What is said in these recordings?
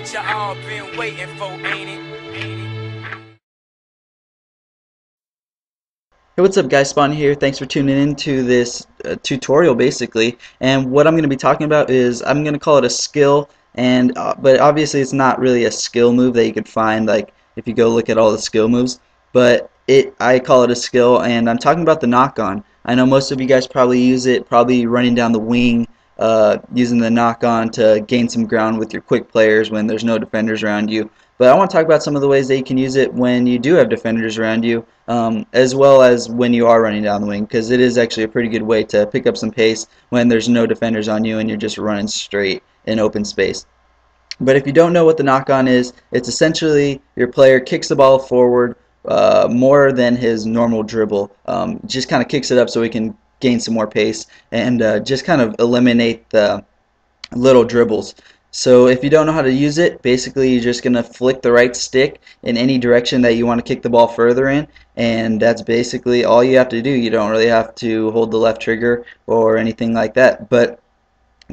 what you all been waiting for, ain't it? Hey, what's up guys, Spawn here. Thanks for tuning in to this tutorial basically. And what I'm going to be talking about is I'm going to call it a skill, and but obviously it's not really a skill move that you could find like if you go look at all the skill moves, but I call it a skill, and I'm talking about the knock on. I know most of you guys probably use it, probably running down the wing, using the knock on to gain some ground with your quick players when there's no defenders around you. But I want to talk about some of the ways that you can use it when you do have defenders around you, as well as when you are running down the wing, because it is actually a pretty good way to pick up some pace when there's no defenders on you and you're just running straight in open space. But if you don't know what the knock-on is, it's essentially your player kicks the ball forward more than his normal dribble. Just kind of kicks it up so he can gain some more pace and just kind of eliminate the little dribbles. So if you don't know how to use it, basically you're just going to flick the right stick in any direction that you want to kick the ball further in, and that's basically all you have to do. You don't really have to hold the left trigger or anything like that. But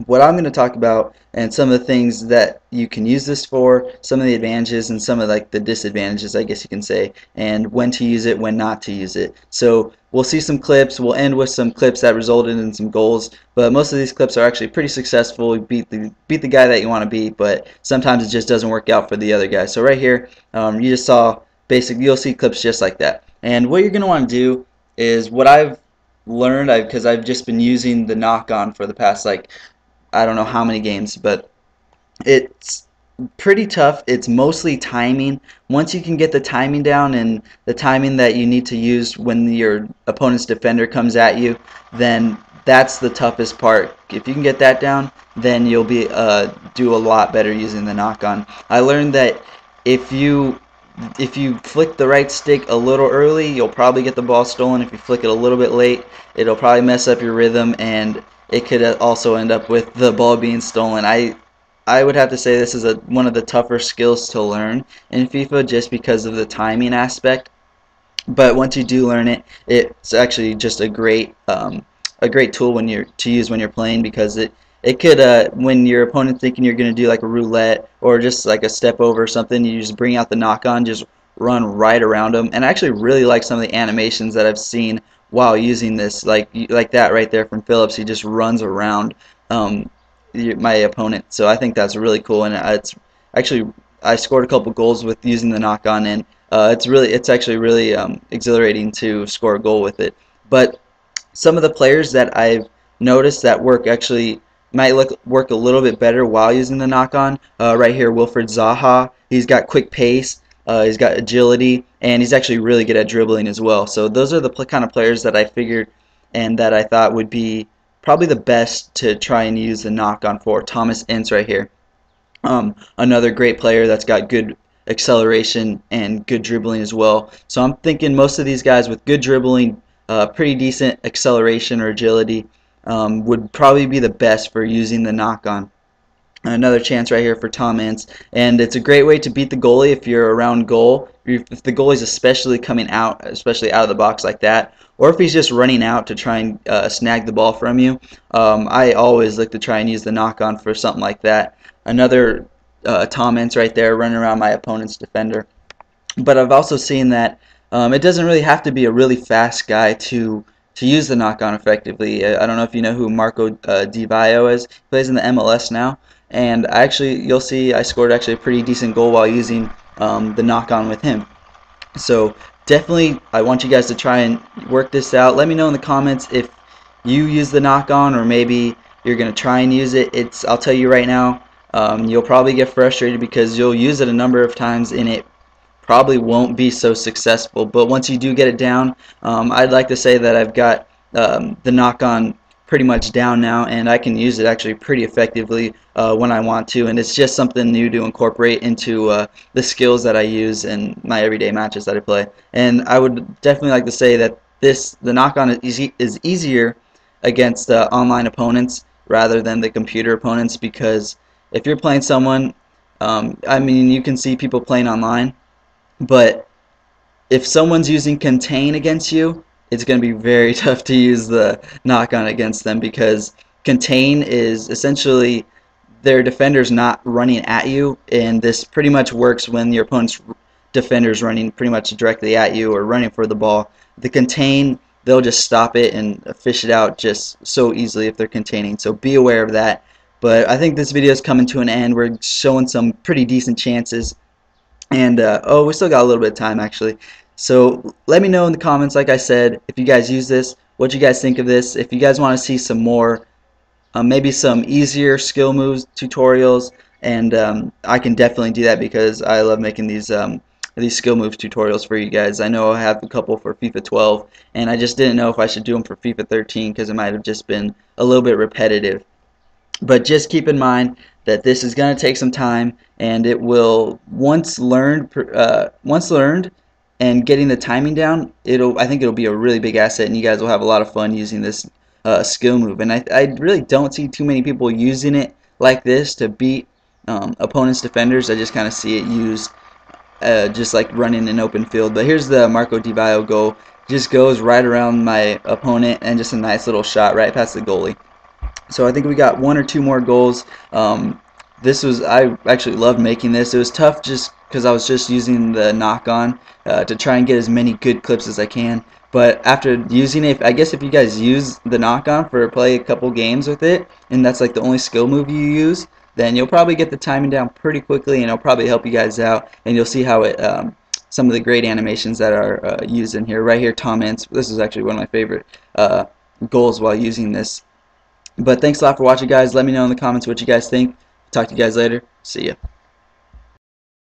what I'm going to talk about and some of the things that you can use this for, some of the advantages and some of like the disadvantages, I guess you can say, and when to use it, when not to use it. So we'll see some clips. We'll end with some clips that resulted in some goals, but most of these clips are actually pretty successful. You beat the guy that you want to beat, but sometimes it just doesn't work out for the other guy. So right here, you just saw you'll see clips just like that. And what you're going to want to do is what I've learned, because I've just been using the knock on for the past like I don't know how many games, but it's pretty tough. It's mostly timing. Once you can get the timing down and the timing that you need to use when your opponent's defender comes at you, then that's the toughest part. If you can get that down, then you'll be do a lot better using the knock on. I learned that if you flick the right stick a little early, you'll probably get the ball stolen. If you flick it a little bit late, it'll probably mess up your rhythm, and it could also end up with the ball being stolen. I would have to say this is one of the tougher skills to learn in FIFA just because of the timing aspect. But once you do learn it, it's actually just a great tool to use when you're playing, because it could when your opponent's thinking you're going to do like a roulette or just like a step over or something, you just bring out the knock on, just run right around them. And I actually really like some of the animations that I've seen while using this, like that right there from Phillips. He just runs around my opponent. So I think that's really cool, and it's actually I scored a couple goals with using the knock on, and it's actually really exhilarating to score a goal with it. But some of the players that I've noticed that might work a little bit better while using the knock on. Right here, Wilfred Zaha. He's got quick pace. He's got agility, and he's actually really good at dribbling as well. So those are the kind of players that I figured and that I thought would be probably the best to try and use the knock on for. Thomas Ince right here. Another great player that's got good acceleration and good dribbling as well. So I'm thinking most of these guys with good dribbling, pretty decent acceleration or agility, would probably be the best for using the knock on. Another chance right here for Tom Ince, and it's a great way to beat the goalie if you're around goal. If the goalie's especially coming out, especially out of the box like that, or if he's just running out to try and snag the ball from you. I always like to try and use the knock on for something like that. Another Tom Ince right there running around my opponent's defender. But I've also seen that it doesn't really have to be a really fast guy to use the knock on effectively. I don't know if you know who Marco Di Vaio is. He plays in the MLS now. And you'll see I scored actually a pretty decent goal while using the knock on with him. So definitely I want you guys to try and work this out. Let me know in the comments if you use the knock on, or maybe you're going to try and use it. I'll tell you right now, you'll probably get frustrated because you'll use it a number of times and it probably won't be so successful. But once you do get it down, I'd like to say that I've got the knock on pretty much down now, and I can use it actually pretty effectively when I want to, and it's just something new to incorporate into the skills that I use in my everyday matches that I play. And I would definitely like to say that the knock-on is easier against online opponents rather than the computer opponents, because if you're playing someone, I mean, you can see people playing online, but if someone's using contain against you, it's going to be very tough to use the knock on against them, because contain is essentially their defender's not running at you, and this pretty much works when your opponent's defender's running pretty much directly at you or running for the ball. The contain, they'll just stop it and fish it out just so easily if they're containing, so be aware of that. But I think this video is coming to an end. We're showing some pretty decent chances, and oh, we still got a little bit of time actually. So let me know in the comments, like I said, if you guys use this, what you guys think of this. If you guys want to see some more, maybe some easier skill moves tutorials, and I can definitely do that because I love making these skill moves tutorials for you guys. I know I have a couple for FIFA 12, and I just didn't know if I should do them for FIFA 13 because it might have just been a little bit repetitive. But just keep in mind that this is going to take some time, and it will once learned and getting the timing down, I think it'll be a really big asset, and you guys will have a lot of fun using this skill move. And I really don't see too many people using it like this to beat opponents' defenders. I just kind of see it used just like running an open field. But here's the Marco Di Vaio goal. Just goes right around my opponent, and just a nice little shot right past the goalie. So I think we got one or two more goals. I actually loved making this. It was tough just because I was just using the knock-on to try and get as many good clips as I can. But after using it, I guess if you guys use the knock-on for play a couple games with it, and that's like the only skill move you use, then you'll probably get the timing down pretty quickly, and it'll probably help you guys out. And you'll see how it some of the great animations that are used in here. Right here, Tom Ince. This is actually one of my favorite goals while using this. But thanks a lot for watching, guys. Let me know in the comments what you guys think. Talk to you guys later. See ya.